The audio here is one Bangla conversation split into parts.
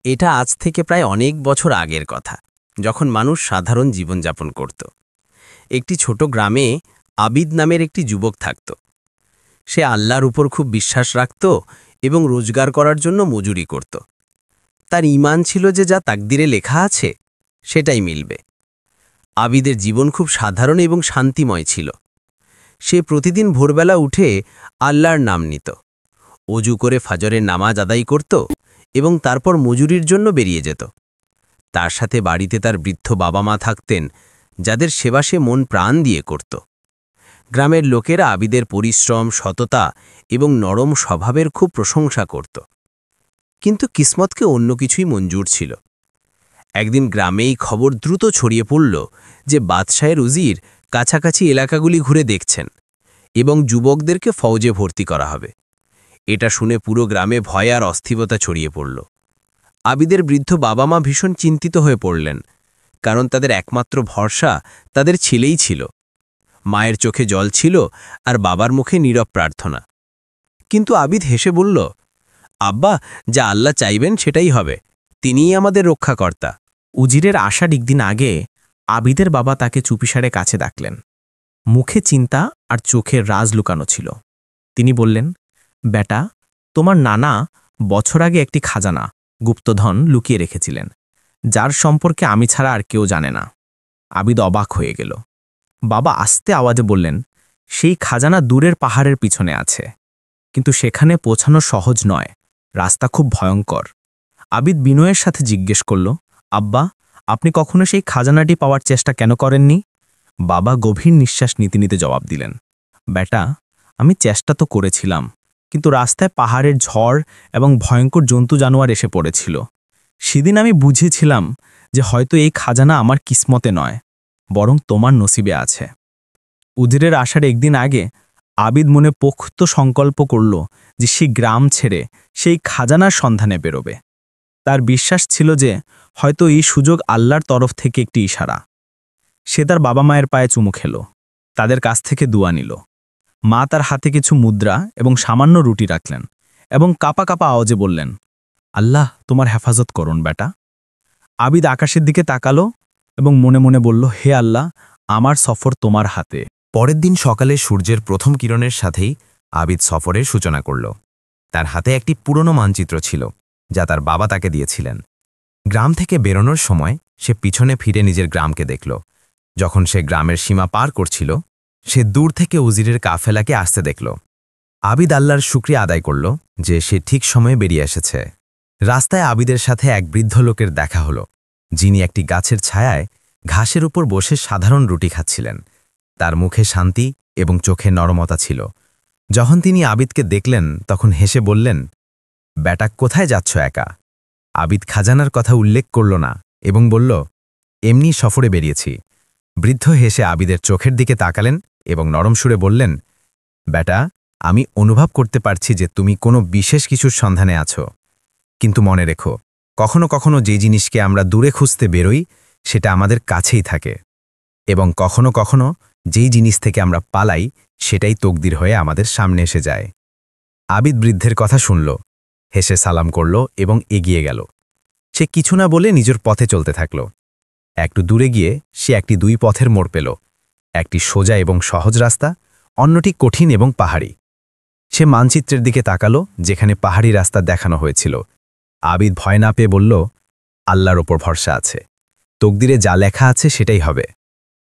এটা আজ থেকে প্রায় অনেক বছর আগের কথা, যখন মানুষ সাধারণ জীবনযাপন করত। একটি ছোট গ্রামে আবিদ নামের একটি যুবক থাকত। সে আল্লাহর উপর খুব বিশ্বাস রাখত এবং রোজগার করার জন্য মজুরি করত। তার ঈমান ছিল যে যা তাকদিরে লেখা আছে সেটাই মিলবে। আবিদের জীবন খুব সাধারণ এবং শান্তিময় ছিল। সে প্রতিদিন ভোরবেলা উঠে আল্লাহর নাম নিত, অজু করে ফজরের নামাজ আদায় করত এবং তারপর মজুরির জন্য বেরিয়ে যেত। তার সাথে বাড়িতে তার বৃদ্ধ বাবা মা থাকতেন, যাদের সেবা সে মন প্রাণ দিয়ে করত। গ্রামের লোকেরা আবিদের পরিশ্রম, সততা এবং নরম স্বভাবের খুব প্রশংসা করত। কিন্তু কিসমতকে অন্য কিছুই মঞ্জুর ছিল। একদিন গ্রামেই খবর দ্রুত ছড়িয়ে পড়ল যে বাদশাহের উজির কাছাকাছি এলাকাগুলি ঘুরে দেখছেন এবং যুবকদেরকে ফৌজে ভর্তি করা হবে। এটা শুনে পুরো গ্রামে ভয় আর অস্থিরতা ছড়িয়ে পড়ল। আবিদের বৃদ্ধ বাবা মা ভীষণ চিন্তিত হয়ে পড়লেন, কারণ তাদের একমাত্র ভরসা তাদের ছেলেই ছিল। মায়ের চোখে জল ছিল আর বাবার মুখে নীরব প্রার্থনা। কিন্তু আবিদ হেসে বলল, আব্বা, যা আল্লাহ চাইবেন সেটাই হবে, তিনিই আমাদের রক্ষাকর্তা। উজিরের আসার একদিন আগে আবিদের বাবা তাকে চুপিসারে কাছে ডাকলেন। মুখে চিন্তা আর চোখের রাজ লুকানো ছিল। তিনি বললেন, বেটা, তোমার নানা বছর আগে একটি খাজানা, গুপ্তধন লুকিয়ে রেখেছিলেন, যার সম্পর্কে আমি ছাড়া আর কেউ জানে না। আবিদ অবাক হয়ে গেল। বাবা আস্তে আওয়াজে বললেন, সেই খাজানা দূরের পাহাড়ের পিছনে আছে, কিন্তু সেখানে পৌঁছানো সহজ নয়, রাস্তা খুব ভয়ঙ্কর। আবিদ বিনয়ের সাথে জিজ্ঞেস করল, আব্বা, আপনি কখনো সেই খাজানাটি পাওয়ার চেষ্টা কেন করেননি? বাবা গভীর নিঃশ্বাস নিতে নিতে জবাব দিলেন, বেটা, আমি চেষ্টা তো করেছিলাম, কিন্তু রাস্তায় পাহাড়ের ঝড় এবং ভয়ঙ্কর জন্তু জানোয়ার এসে পড়েছিল। সেদিন আমি বুঝেছিলাম যে হয়তো এই খাজানা আমার কিসমতে নয়, বরং তোমার নসিবে আছে। উজিরের আসার একদিন আগে আবিদ মনে পোক্ত সংকল্প করল যে সে গ্রাম ছেড়ে সেই খাজানার সন্ধানে বেরোবে। তার বিশ্বাস ছিল যে হয়তো এই সুযোগ আল্লাহর তরফ থেকে একটি ইশারা। সে তার বাবা মায়ের পায়ে চুমু খেল, তাদের কাছ থেকে দুয়া নিল। মা তার হাতে কিছু মুদ্রা এবং সামান্য রুটি রাখলেন এবং কাপা কাপা আওয়াজে বললেন, আল্লাহ তোমার হেফাজত করুন বেটা। আবিদ আকাশের দিকে তাকালো এবং মনে মনে বলল, হে আল্লাহ, আমার সফর তোমার হাতে। পরের দিন সকালে সূর্যের প্রথম কিরণের সাথেই আবিদ সফরের সূচনা করল। তার হাতে একটি পুরনো মানচিত্র ছিল, যা তার বাবা তাকে দিয়েছিলেন। গ্রাম থেকে বেরোনোর সময় সে পিছনে ফিরে নিজের গ্রামকে দেখল। যখন সে গ্রামের সীমা পার করছিল, সে দূর থেকে উজিরের কাফেলাকে আসতে দেখল। আবিদ আল্লাহর শুকরিয়া আদায় করল যে সে ঠিক সময়ে বেরিয়ে এসেছে। রাস্তায় আবিদের সাথে এক বৃদ্ধ লোকের দেখা হল, যিনি একটি গাছের ছায়ায় ঘাসের উপর বসে সাধারণ রুটি খাচ্ছিলেন। তার মুখে শান্তি এবং চোখে নরমতা ছিল। যখন তিনি আবিদকে দেখলেন, তখন হেসে বললেন, বেটা, কোথায় যাচ্ছ একা? আবিদ খাজানার কথা উল্লেখ করল না এবং বলল, এমনি সফরে বেরিয়েছি। বৃদ্ধ হেসে আবিদের চোখের দিকে তাকালেন এবং নরম সুরে বললেন, বেটা, আমি অনুভব করতে পারছি যে তুমি কোনো বিশেষ কিছুর সন্ধানে আছো। কিন্তু মনে রেখো, কখনো কখনো যে জিনিসকে আমরা দূরে খুঁজতে বেরোই, সেটা আমাদের কাছেই থাকে, এবং কখনো কখনো যেই জিনিস থেকে আমরা পালাই, সেটাই তকদির হয়ে আমাদের সামনে এসে যায়। আবিদ বৃদ্ধের কথা শুনল, হেসে সালাম করল এবং এগিয়ে গেল। সে কিছু না বলে নিজের পথে চলতে থাকল। একটু দূরে গিয়ে সে একটি দুই পথের মোড় পেল, একটি সোজা এবং সহজ রাস্তা, অন্যটি কঠিন এবং পাহাড়ি। সে মানচিত্রের দিকে তাকালো, যেখানে পাহাড়ি রাস্তা দেখানো হয়েছিল। আবিদ ভয় না পেয়ে বলল, আল্লাহর ওপর ভরসা আছে, তকদিরে যা লেখা আছে সেটাই হবে।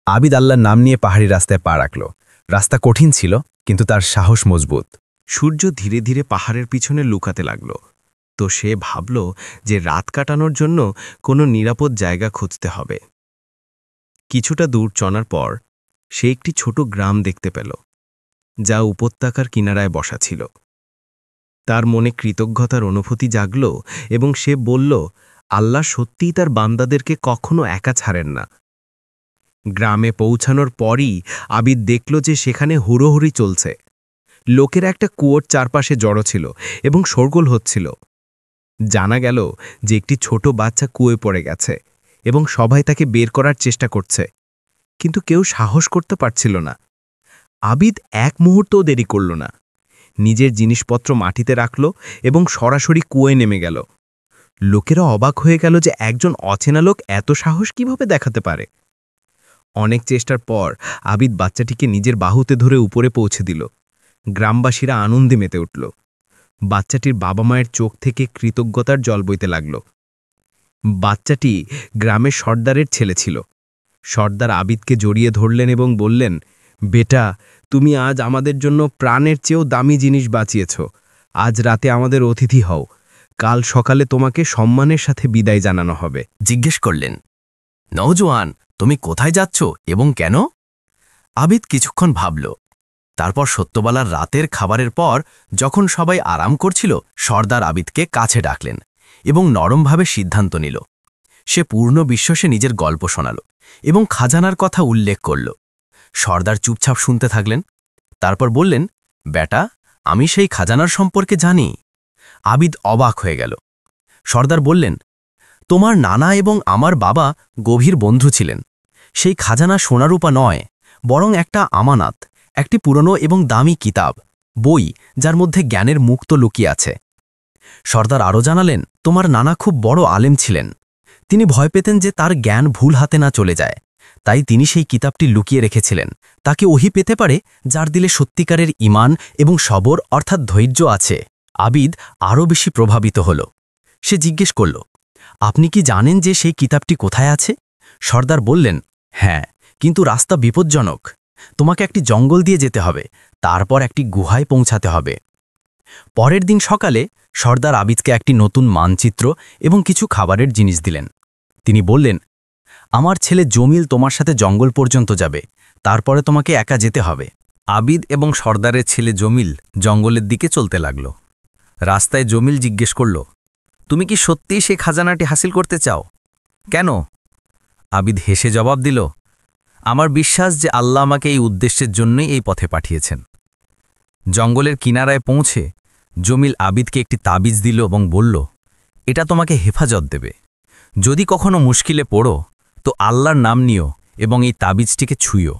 আবিদ আল্লাহর নাম নিয়ে পাহাড়ি রাস্তায় পা রাখল। রাস্তা কঠিন ছিল, কিন্তু তার সাহস মজবুত। সূর্য ধীরে ধীরে পাহাড়ের পিছনে লুকাতে লাগল। তো সে ভাবল যে রাত কাটানোর জন্য কোনো নিরাপদ জায়গা খুঁজতে হবে। কিছুটা দূর চলার পর সে একটি ছোট গ্রাম দেখতে পেল, যা উপত্যকার কিনারায় বসা ছিল। তার মনে কৃতজ্ঞতার অনুভূতি জাগল এবং সে বলল, আল্লাহ সত্যিই তার বান্দাদেরকে কখনো একা ছাড়েন না। গ্রামে পৌঁছানোর পরই আবিদ দেখল যে সেখানে হুড়োহুড়ি চলছে। লোকেরা একটা কুয়োর চারপাশে জড়ো ছিল এবং শোরগোল হচ্ছিল। জানা গেল যে একটি ছোট বাচ্চা কুয়োয় পড়ে গেছে এবং সবাই তাকে বের করার চেষ্টা করছে, কিন্তু কেউ সাহস করতে পারছিল না। আবিদ এক মুহূর্তও দেরি করল না, নিজের জিনিসপত্র মাটিতে রাখল এবং সরাসরি কুয়োয় নেমে গেল। লোকেরা অবাক হয়ে গেল যে একজন অচেনা লোক এত সাহস কিভাবে দেখাতে পারে। অনেক চেষ্টার পর আবিদ বাচ্চাটিকে নিজের বাহুতে ধরে উপরে পৌঁছে দিল। গ্রামবাসীরা আনন্দে মেতে উঠল। বাচ্চাটির বাবা মায়ের চোখ থেকে কৃতজ্ঞতার জল বইতে লাগল। বাচ্চাটি গ্রামের সর্দারের ছেলে ছিল। সর্দার আবিদকে জড়িয়ে ধরলেন এবং বললেন, বেটা, তুমি আজ আমাদের জন্য প্রাণের চেয়েও দামি জিনিস বাঁচিয়েছ। আজ রাতে আমাদের অতিথি হও। কাল সকালে তোমাকে সম্মানের সাথে বিদায় জানানো হবে। জিজ্ঞেস করলেন, নওজোয়ান, তুমি কোথায় যাচ্ছ এবং কেন? আবিদ কিছুক্ষণ ভাবল। তারপর সত্যবালার রাতের খাবারের পর যখন সবাই আরাম করছিল, সর্দার আবিদকে কাছে ডাকলেন এবং নরমভাবে সিদ্ধান্ত নিল। সে পূর্ণ বিশ্বাসে নিজের গল্প শোনাল এবং খাজানার কথা উল্লেখ করল। সর্দার চুপচাপ শুনতে থাকলেন। তারপর বললেন, বেটা, আমি সেই খাজানার সম্পর্কে জানি। আবিদ অবাক হয়ে গেল। সর্দার বললেন, তোমার নানা এবং আমার বাবা গভীর বন্ধু ছিলেন। সেই খাজানা সোনারূপা নয়, বরং একটা আমানত, একটি পুরনো এবং দামি কিতাব, বই যার মধ্যে জ্ঞানের মুক্ত লুকিয়ে আছে। সর্দার আরও জানালেন, তোমার নানা খুব বড় আলেম ছিলেন। তিনি ভয় পেতেন যে তার জ্ঞান ভুল হাতে না চলে যায়, তাই তিনি সেই কিতাবটি লুকিয়ে রেখেছিলেন, তাকে ওহি পেতে পারে যার দিলে সত্যিকারের ঈমান এবং সবর অর্থাৎ ধৈর্য আছে। আবিদ আরও বেশি প্রভাবিত হল। সে জিজ্ঞেস করল, আপনি কি জানেন যে সেই কিতাবটি কোথায় আছে? সর্দার বললেন, হ্যাঁ, কিন্তু রাস্তা বিপজ্জনক। তোমাকে একটি জঙ্গল দিয়ে যেতে হবে, তারপর একটি গুহায় পৌঁছাতে হবে। পরের দিন সকালে সর্দার আবিদকে একটি নতুন মানচিত্র এবং কিছু খাবারের জিনিস দিলেন। তিনি বললেন, আমার ছেলে জমিল তোমার সাথে জঙ্গল পর্যন্ত যাবে, তারপরে তোমাকে একা যেতে হবে। আবিদ এবং সর্দারের ছেলে জমিল জঙ্গলের দিকে চলতে লাগল। রাস্তায় জমিল জিজ্ঞেস করল, তুমি কি সত্যিই সেই খাজানাটি হাসিল করতে চাও? কেন? আবিদ হেসে জবাব দিল, আমার বিশ্বাস যে আল্লাহ আমাকে এই উদ্দেশ্যের জন্যই এই পথে পাঠিয়েছেন। জঙ্গলের কিনারায় পৌঁছে জমিল আবিদকে একটি তাবিজ দিল এবং বলল, এটা তোমাকে হেফাজত দেবে। যদি কখনো মুশকিলে পড়ো তো আল্লাহর নাম নিও এবং এই তাবিজটিকে ছুঁয়ো।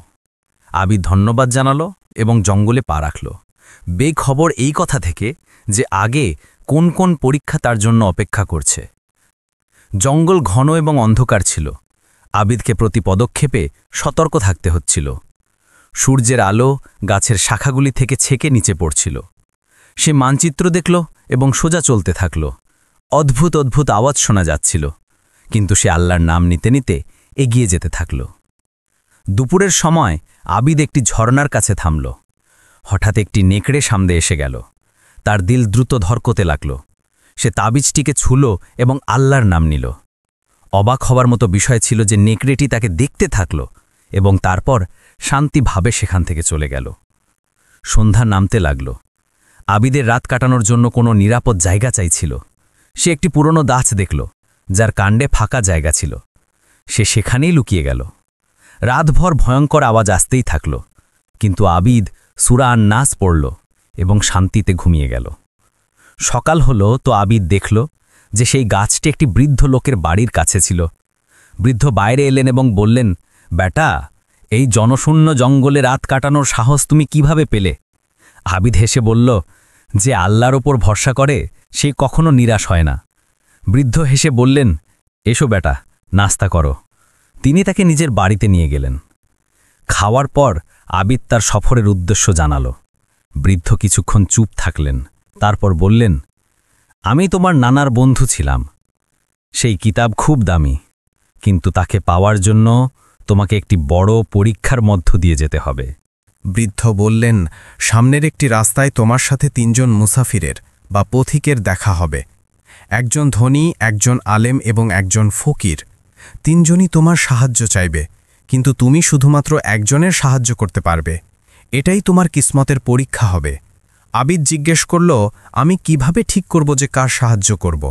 আবিদ ধন্যবাদ জানালো এবং জঙ্গলে পা রাখল। বেখবর এই কথা থেকে যে আগে কোন কোন পরীক্ষা তার জন্য অপেক্ষা করছে। জঙ্গল ঘন এবং অন্ধকার ছিল। আবিদকে প্রতি পদক্ষেপে সতর্ক থাকতে হচ্ছিল। সূর্যের আলো গাছের শাখাগুলি থেকে ছেকে নিচে পড়ছিল। সে মানচিত্র দেখল এবং সোজা চলতে থাকল। অদ্ভুত অদ্ভুত আওয়াজ শোনা যাচ্ছিল, কিন্তু সে আল্লাহর নাম নিতে নিতে এগিয়ে যেতে থাকল। দুপুরের সময় আবিদ একটি ঝর্ণার কাছে থামল। হঠাৎ একটি নেকড়ে সামনে এসে গেল। তার দিল দ্রুত ধরকতে লাগল। সে তাবিজটিকে ছুঁল এবং আল্লাহর নাম নিল। অবাক হবার মতো বিষয় ছিল যে নেকড়েটি তাকে দেখতে থাকল এবং তারপর শান্তিভাবে সেখান থেকে চলে গেল। সন্ধ্যা নামতে লাগল। আবিদের রাত কাটানোর জন্য কোনো নিরাপদ জায়গা চাইছিল। সে একটি পুরনো গাছ দেখল, যার কাণ্ডে ফাঁকা জায়গা ছিল। সে সেখানেই লুকিয়ে গেল। রাতভর ভয়ঙ্কর আওয়াজ আসতেই থাকল, কিন্তু আবিদ সূরা আন-নাস পড়ল এবং শান্তিতে ঘুমিয়ে গেল। সকাল হল তো আবিদ দেখল যে সেই গাছটি একটি বৃদ্ধ লোকের বাড়ির কাছে ছিল। বৃদ্ধ বাইরে এলেন এবং বললেন, বেটা, এই জনশূন্য জঙ্গলে রাত কাটানোর সাহস তুমি কিভাবে পেলে? আবিদ হেসে বলল, যে আল্লাহর ওপর ভরসা করে সে কখনো নিরাশ হয় না। বৃদ্ধ হেসে বললেন, এসো বেটা, নাস্তা করো। তিনি তাকে নিজের বাড়িতে নিয়ে গেলেন। খাওয়ার পর আবিদ তার সফরের উদ্দেশ্য জানাল। বৃদ্ধ কিছুক্ষণ চুপ থাকলেন, তারপর বললেন, আমি তোমার নানার বন্ধু ছিলাম। সেই কিতাব খুব দামি, কিন্তু তাকে পাওয়ার জন্য তোমাকে একটি বড় পরীক্ষার মধ্য দিয়ে যেতে হবে। বৃদ্ধ বললেন, সামনের একটি রাস্তায় তোমার সাথে ৩ জন মুসাফিরের বা পথিকের দেখা হবে। একজন ধনী, একজন আলেম এবং একজন ফকির। ৩ জনই তোমার সাহায্য চাইবে, কিন্তু তুমি শুধুমাত্র একজনের সাহায্য করতে পারবে। এটাই তোমার কিসমতের পরীক্ষা হবে। আবিদ জিজ্ঞেস করল, আমি কিভাবে ঠিক করব যে কার সাহায্য করব?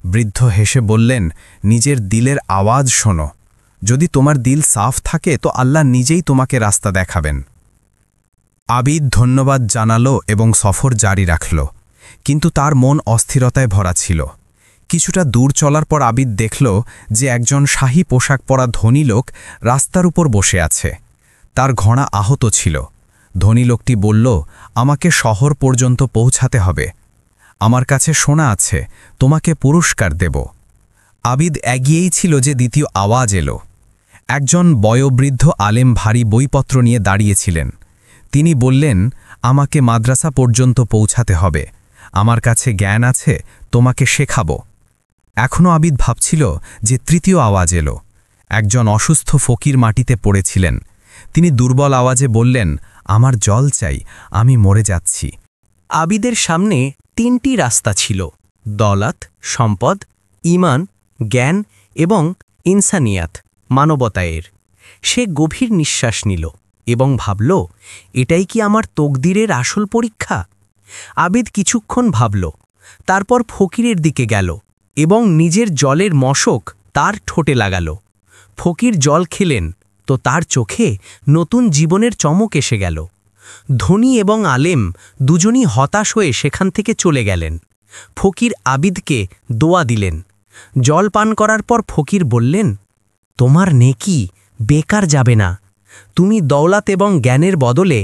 বৃদ্ধ হেসে বললেন, নিজের দিলের আওয়াজ শোনো। যদি তোমার দিল সাফ থাকে তো আল্লাহ নিজেই তোমাকে রাস্তা দেখাবেন। আবিদ ধন্যবাদ জানালো এবং সফর জারি রাখল, কিন্তু তার মন অস্থিরতায় ভরা ছিল। কিছুটা দূর চলার পর আবিদ দেখল যে একজন শাহী পোশাক পরা ধনী লোক রাস্তার উপর বসে আছে। তার ঘোড়া আহত ছিল। ধনী লোকটি বলল, আমাকে শহর পর্যন্ত পৌঁছাতে হবে। আমার কাছে সোনা আছে, তোমাকে পুরস্কার দেব। আবিদ এগিয়েই ছিল যে দ্বিতীয় আওয়াজ এলো। একজন বয়োবৃদ্ধ আলেম ভারী বইপত্র নিয়ে দাঁড়িয়েছিলেন। তিনি বললেন, আমাকে মাদ্রাসা পর্যন্ত পৌঁছাতে হবে, আমার কাছে জ্ঞান আছে, তোমাকে শেখাবো। এখনও আবিদ ভাবছিল যে তৃতীয় আওয়াজ এলো। একজন অসুস্থ ফকির মাটিতে পড়েছিলেন। তিনি দুর্বল আওয়াজে বললেন, আমার জল চাই, আমি মরে যাচ্ছি। আবিদের সামনে তিনটি রাস্তা ছিল: দৌলত, সম্পদ, ঈমান, জ্ঞান এবং ইনসানিয়াত, মানবতায়ের। সে গভীর নিঃশ্বাস নিল এবং ভাবল, এটাই কি আমার তকদিরের আসল পরীক্ষা? আবিদ কিছুক্ষণ ভাবল, তারপর ফকিরের দিকে গেল এবং নিজের জলের মশক তার ঠোঁটে লাগাল। ফকির জল খেলেন তো তার চোখে নতুন জীবনের চমক এসে গেল। ধনী এবং আলেম দুজনই হতাশ হয়ে সেখান থেকে চলে গেলেন। ফকির আবিদকে দোয়া দিলেন। জল পান করার পর ফকির বললেন, তোমার নেকি বেকার যাবে না। তুমি দৌলত এবং জ্ঞানের বদলে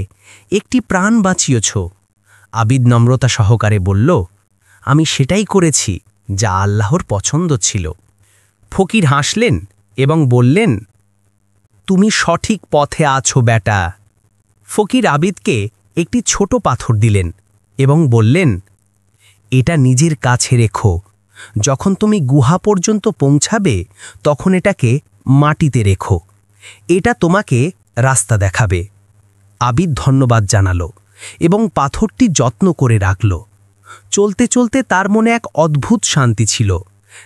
একটি প্রাণ বাঁচিয়েছ। আবিদ নম্রতা সহকারে বলল, আমি সেটাই করেছি যা আল্লাহর পছন্দ ছিল। ফকির হাসলেন এবং বললেন, তুমি সঠিক পথে আছো বেটা। ফকির আবিদকে একটি ছোট পাথর দিলেন এবং বললেন, এটা নিজের কাছে রেখো। যখন তুমি গুহা পর্যন্ত পৌঁছাবে তখন এটাকে মাটিতে রেখো। এটা তোমাকে রাস্তা দেখাবে। আবিদ ধন্যবাদ জানালো এবং পাথরটি যত্ন করে রাখল। চলতে চলতে তার মনে এক অদ্ভুত শান্তি ছিল,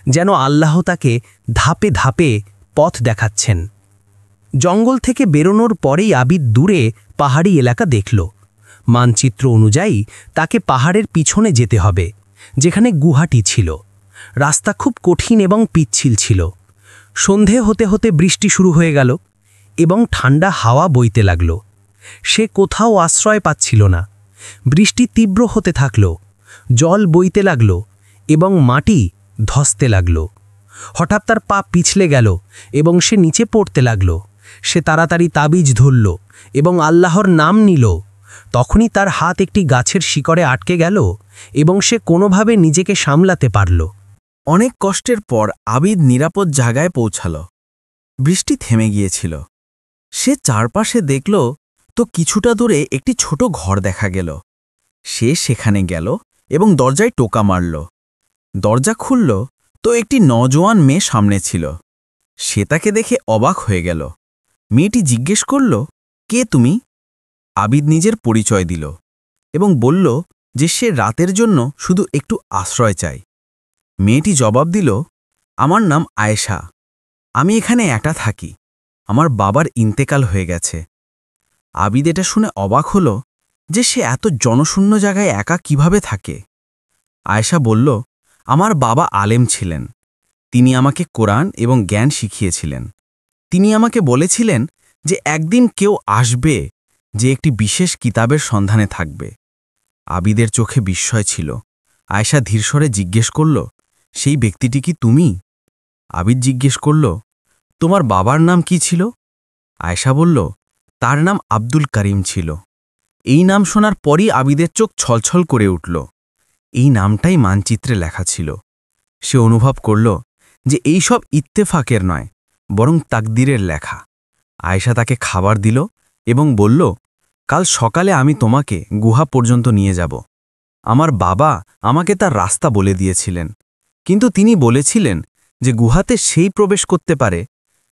যেন আল্লাহ তাকে ধাপে ধাপে পথ দেখাচ্ছেন। জঙ্গল থেকে বেরোনোর পরেই আবিদ দূরে পাহাড়ি এলাকা দেখল। মানচিত্র অনুযায়ী তাকে পাহাড়ের পিছনে যেতে হবে, যেখানে গুহাটি ছিল। রাস্তা খুব কঠিন এবং পিচ্ছিল ছিল। সন্ধে হতে হতে বৃষ্টি শুরু হয়ে গেল এবং ঠান্ডা হাওয়া বইতে লাগল। সে কোথাও আশ্রয় পাচ্ছিল না। বৃষ্টি তীব্র হতে থাকল, জল বইতে লাগল এবং মাটি ধসতে লাগল। হঠাৎ তার পা পিছলে গেল এবং সে নিচে পড়তে লাগল। সে তাড়াতাড়ি তাবিজ ধরল এবং আল্লাহর নাম নিল। তখনই তার হাত একটি গাছের শিকড়ে আটকে গেল এবং সে কোনোভাবে নিজেকে সামলাতে পারল। অনেক কষ্টের পর আবিদ নিরাপদ জায়গায় পৌঁছাল। বৃষ্টি থেমে গিয়েছিল। সে চারপাশে দেখল তো কিছুটা দূরে একটি ছোট ঘর দেখা গেল। সে সেখানে গেল এবং দরজায় টোকা মারল। দরজা খুলল তো একটি নজওয়ান মেয়ে সামনে ছিল। সে তাকে দেখে অবাক হয়ে গেল। মেয়েটি জিজ্ঞেস করল, কে তুমি? আবিদ নিজের পরিচয় দিল এবং বলল যে সে রাতের জন্য শুধু একটু আশ্রয় চায়। মেয়েটি জবাব দিল, আমার নাম আয়েশা, আমি এখানে একা থাকি, আমার বাবার ইন্তেকাল হয়ে গেছে। আবিদ এটা শুনে অবাক হল যে সে এত জনশূন্য জায়গায় একা কিভাবে থাকে। আয়েশা বলল, আমার বাবা আলেম ছিলেন, তিনি আমাকে কোরআন এবং জ্ঞান শিখিয়েছিলেন। তিনি আমাকে বলেছিলেন যে একদিন কেউ আসবে যে একটি বিশেষ কিতাবের সন্ধানে থাকবে। আবিদের চোখে বিস্ময় ছিল। আয়েশা ধীরস্বরে জিজ্ঞেস করল, সেই ব্যক্তিটি কি তুমি? আবিদ জিজ্ঞেস করল, তোমার বাবার নাম কি ছিল? আয়েশা বলল, তার নাম আব্দুল করিম ছিল। এই নাম শোনার পরই আবিদের চোখ ছলছল করে উঠল। এই নামটাই মানচিত্রে লেখা ছিল। সে অনুভব করল যে এই সব ইত্তেফাকের নয়, বরং তাকদিরের লেখা। আয়েশা তাকে খাবার দিল এবং বলল, কাল সকালে আমি তোমাকে গুহা পর্যন্ত নিয়ে যাব। আমার বাবা আমাকে তার রাস্তা বলে দিয়েছিলেন, কিন্তু তিনি বলেছিলেন যে গুহাতে সেই প্রবেশ করতে পারে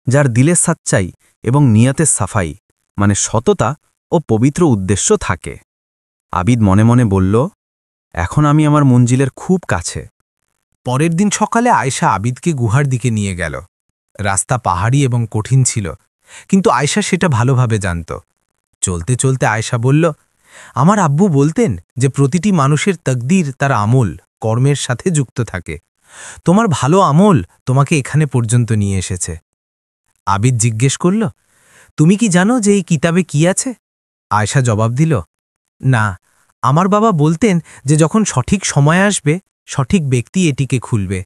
যার দিলে সাচ্চাই এবং নিয়াতে সাফাই, মানে সততা ও পবিত্র উদ্দেশ্য থাকে। আবিদ মনে মনে বলল, এখন আমি আমার মঞ্জিলের খুব কাছে। পরের দিন সকালে আয়েশা আবিদকে গুহার দিকে নিয়ে গেল। রাস্তা পাহাড়ি এবং কঠিন ছিল, কিন্তু আয়েশা সেটা ভালোভাবে জানত। চলতে চলতে আয়েশা বলল, আমার আব্বু বলতেন যে প্রতিটি মানুষের তকদির তার আমল, কর্মের সাথে যুক্ত থাকে। তোমার ভালো আমল তোমাকে এখানে পর্যন্ত নিয়ে এসেছে। আবিদ জিজ্ঞেস করল, তুমি কি জানো যে এই কিতাবে কি আছে? আয়েশা জবাব দিল, না, আমার বাবা বলতেন যে যখন সঠিক সময় আসবে সঠিক ব্যক্তি এটিকে খুলবে।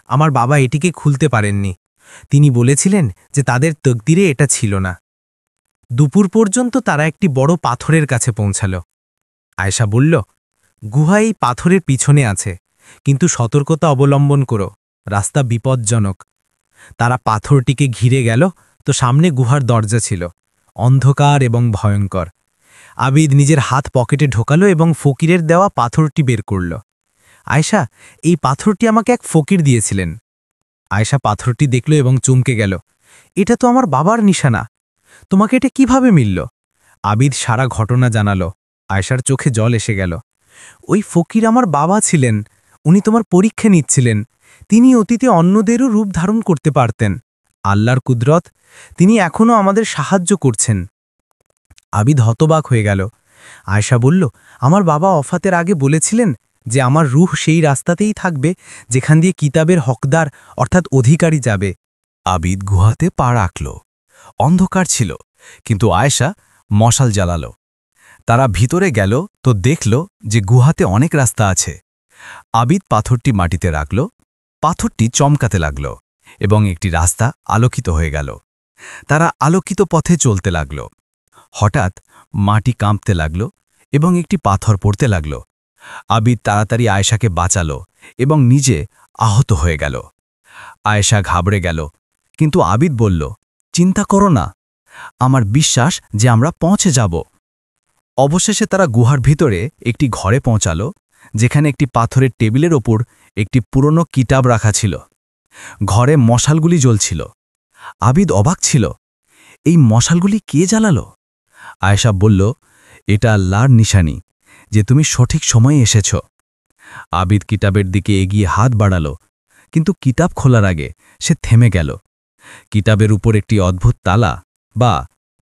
আমার বাবা এটিকে খুলতে পারেননি। তিনি বলেছিলেন যে তাদের তকদিরে এটা ছিল না। দুপুর পর্যন্ত তারা একটি বড় পাথরের কাছে পৌঁছাল। আয়েশা বলল, গুহা এই পাথরের পিছনে আছে, কিন্তু সতর্কতা অবলম্বন করো, রাস্তা বিপজ্জনক। তারা পাথরটিকে ঘিরে গেল, তো সামনে গুহার দরজা ছিল, অন্ধকার এবং ভয়ঙ্কর। আবিদ নিজের হাত পকেটে ঢোকালো এবং ফকিরের দেওয়া পাথরটি বের করল। আয়েশা, এই পাথরটি আমাকে এক ফকির দিয়েছিলেন। আয়েশা পাথরটি দেখল এবং চমকে গেল। এটা তো আমার বাবার নিশানা। তোমাকে এটা কিভাবে মিলল? আবিদ সারা ঘটনা জানালো। আয়েশার চোখে জল এসে গেল। ওই ফকির আমার বাবা ছিলেন। উনি তোমার পরীক্ষা নিচ্ছিলেন। তিনি অতীতে অন্যদেরও রূপ ধারণ করতে পারতেন। আল্লাহর কুদরত, তিনি এখনও আমাদের সাহায্য করছেন। আবিদ হতবাক হয়ে গেল। আয়েশা বলল, আমার বাবা অফাতের আগে বলেছিলেন যে আমার রূহ সেই রাস্তাতেই থাকবে যেখান দিয়ে কিতাবের হকদার অর্থাৎ অধিকারী যাবে। আবিদ গুহাতে পা রাখল। অন্ধকার ছিল, কিন্তু আয়েশা মশাল জ্বালালো। তারা ভিতরে গেল তো দেখল যে গুহাতে অনেক রাস্তা আছে। আবিদ পাথরটি মাটিতে রাখল, পাথরটি চমকাতে লাগল এবং একটি রাস্তা আলোকিত হয়ে গেল। তারা আলোকিত পথে চলতে লাগল। হঠাৎ মাটি কাঁপতে লাগল এবং একটি পাথর পড়তে লাগল। আবিদ তাড়াতাড়ি আয়েশাকে বাঁচালো এবং নিজে আহত হয়ে গেল। আয়েশা ঘাবড়ে গেল, কিন্তু আবিদ বলল, চিন্তা করো না, আমার বিশ্বাস যে আমরা পৌঁছে যাব। অবশেষে তারা গুহার ভিতরে একটি ঘরে পৌঁছাল, যেখানে একটি পাথরের টেবিলের ওপর একটি পুরনো কিতাব রাখা ছিল। ঘরে মশালগুলি জ্বলছিল। আবিদ অবাক ছিল, এই মশালগুলি কে জ্বালালো? আয়েশা বলল, এটা আল্লাহর নিশানি যে তুমি সঠিক সময়ে এসেছ। আবিদ কিতাবের দিকে এগিয়ে হাত বাড়াল, কিন্তু কিতাব খোলার আগে সে থেমে গেল। কিতাবের উপর একটি অদ্ভুত তালা বা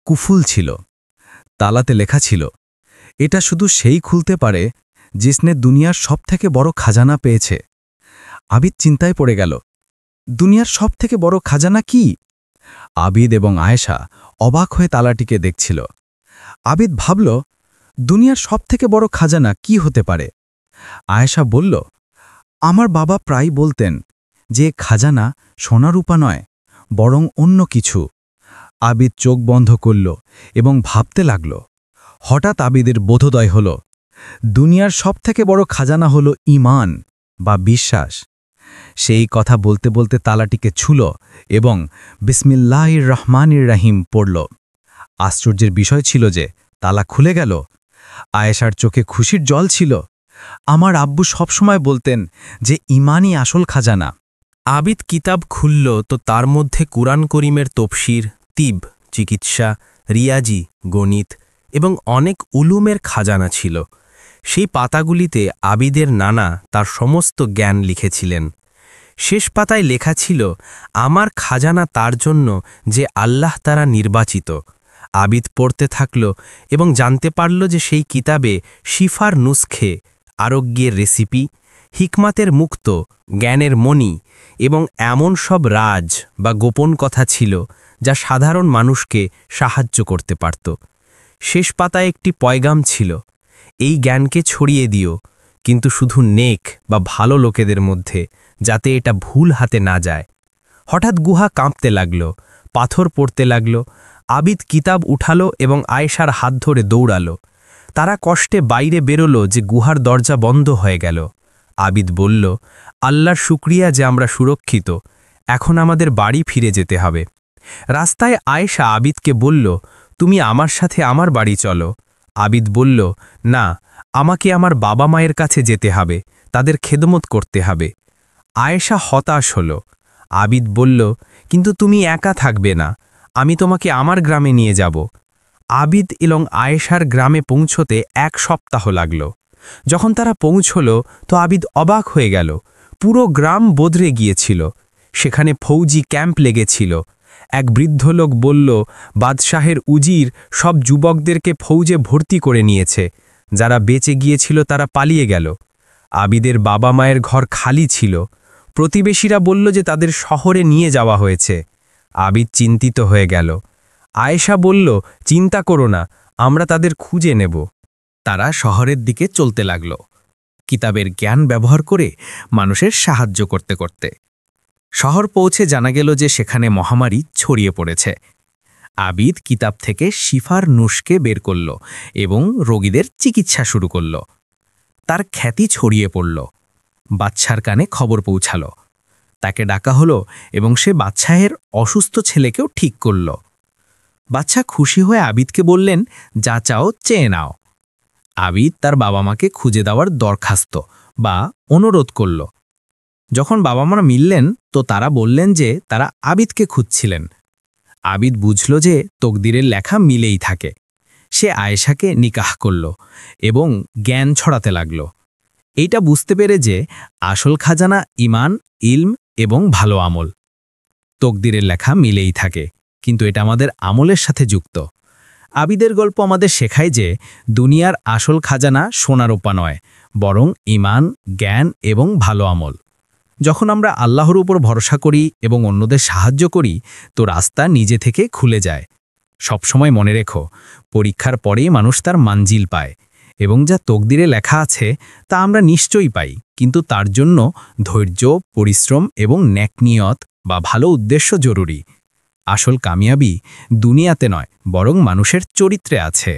কুফুল ছিল। তালাতে লেখা ছিল, এটা শুধু সেই খুলতে পারে জিসনে দুনিয়ার সবথেকে বড় খাজানা পেয়েছে। আবিদ চিন্তায় পড়ে গেল, দুনিয়ার সবথেকে বড় খাজানা কি? আবিদ এবং আয়েশা অবাক হয়ে তালাটিকে দেখছিল। আবিদ ভাবল, দুনিয়ার সবথেকে বড় খাজানা কি হতে পারে? আয়েশা বলল, আমার বাবা প্রায় বলতেন যে খাজানা সোনারূপা নয়, বরং অন্য কিছু। আবিদ চোখ বন্ধ করল এবং ভাবতে লাগল। হঠাৎ আবিদের বোধোদয় হল, দুনিয়ার সবথেকে বড় খাজানা হল ঈমান বা বিশ্বাস। সেই কথা বলতে বলতে তালাটিকে ছুল এবং বিসমিল্লাহির রহমানির রাহিম পড়ল। আশ্চর্যের বিষয় ছিল যে তালা খুলে গেল। আয়েশার চোখে খুশির জল ছিল। আমার আব্বু সবসময় বলতেন যে ঈমানই আসল খাজানা। আবিদ কিতাব খুলল তো তার মধ্যে কুরআন করিমের তফসির, তিব, চিকিৎসা, রিয়াজি, গণিত এবং অনেক উলুমের খাজানা ছিল। সেই পাতাগুলিতে আবিদের নানা তার সমস্ত জ্ঞান লিখেছিলেন। শেষ পাতায় লেখা ছিল, আমার খাজানা তার জন্য যে আল্লাহ তারা নির্বাচিত। আবিদ পড়তে থাকল এবং জানতে পারল যে সেই কিতাবে শিফার নুস্খে, আরোগ্যের রেসিপি, হিকমাতের মুক্ত, জ্ঞানের মণি এবং এমন সব রাজ বা গোপন কথা ছিল যা সাধারণ মানুষকে সাহায্য করতে পারত। শেষ পাতায় একটি পয়গাম ছিল, এই জ্ঞানকে ছড়িয়ে দিও, কিন্তু শুধু নেক বা ভালো লোকেদের মধ্যে, যাতে এটা ভুল হাতে না যায়। হঠাৎ গুহা কাঁপতে লাগল, পাথর পড়তে লাগল। আবিদ কিতাব উঠালো এবং আয়েশার হাত ধরে দৌড়ালো। তারা কষ্টে বাইরে বেরোলো যে গুহার দরজা বন্ধ হয়ে গেল। আবিদ বলল, আল্লাহর শুকরিয়া যে আমরা সুরক্ষিত, এখন আমাদের বাড়ি ফিরে যেতে হবে। রাস্তায় আয়েশা আবিদকে বলল, তুমি আমার সাথে আমার বাড়ি চলো। আবিদ বলল, না, আমাকে আমার বাবা মায়ের কাছে যেতে হবে, তাদের খেদমত করতে হবে। আয়েশা হতাশ হল। আবিদ বলল, কিন্তু তুমি একা থাকবে না, আমি তোমাকে আমার গ্রামে নিয়ে যাব। আবিদ এবং আয়েশার গ্রামে পৌঁছতে 1 সপ্তাহ লাগল। যখন তারা পৌঁছল তো আবিদ অবাক হয়ে গেল। পুরো গ্রাম বদলে গিয়েছিল। সেখানে ফৌজি ক্যাম্প লেগেছিল। এক বৃদ্ধ লোক বলল, বাদশাহের উজির সব যুবকদেরকে ফৌজে ভর্তি করে নিয়েছে। যারা বেঁচে গিয়েছিল তারা পালিয়ে গেল। আবিদের বাবা মায়ের ঘর খালি ছিল। প্রতিবেশীরা বলল যে তাদের শহরে নিয়ে যাওয়া হয়েছে। আবিদ চিন্তিত হয়ে গেল। আয়েশা বলল, চিন্তা করো না, আমরা তাদের খুঁজে নেব। তারা শহরের দিকে চলতে লাগল, কিতাবের জ্ঞান ব্যবহার করে মানুষের সাহায্য করতে করতে। শহর পৌঁছে জানা গেল যে সেখানে মহামারী ছড়িয়ে পড়েছে। আবিদ কিতাব থেকে শিফার নুস্খে বের করল এবং রোগীদের চিকিৎসা শুরু করল। তার খ্যাতি ছড়িয়ে পড়ল। বাদশার কানে খবর পৌঁছাল। তাকে ডাকা হলো এবং সে বাদশাহের অসুস্থ ছেলেকেও ঠিক করল। বাদশা খুশি হয়ে আবিদকে বললেন, যা চাও চেয়ে নাও। আবিদ তার বাবা মাকে খুঁজে দেওয়ার দরখাস্ত বা অনুরোধ করল। যখন বাবা মা মিললেন তো তারা বললেন যে তারা আবিদকে খুঁজছিলেন। আবিদ বুঝল যে তকদিরের লেখা মিলেই থাকে। সে আয়েশাকে নিকাহ করল এবং জ্ঞান ছড়াতে লাগল। এইটা বুঝতে পেরে যে আসল খাজানা ইমান, ইলম এবং ভালো আমল। তকদিরের লেখা মিলেই থাকে, কিন্তু এটা আমাদের আমলের সাথে যুক্ত। আবিদের গল্প আমাদের শেখায় যে দুনিয়ার আসল খাজানা সোনা রূপা নয়, বরং ইমান, জ্ঞান এবং ভালো আমল। যখন আমরা আল্লাহর উপর ভরসা করি এবং অন্যদের সাহায্য করি তো রাস্তা নিজে থেকে খুলে যায়। সবসময় মনে রেখো, পরীক্ষার পরেই মানুষ তার মানজিল পায়, এবং যা তকদিরে লেখা আছে তা আমরা নিশ্চয়ই পাই, কিন্তু তার জন্য ধৈর্য, পরিশ্রম এবং নেকনিয়ত বা ভালো উদ্দেশ্য জরুরি। আসল কামিয়াবি দুনিয়াতে নয়, বরং মানুষের চরিত্রে আছে।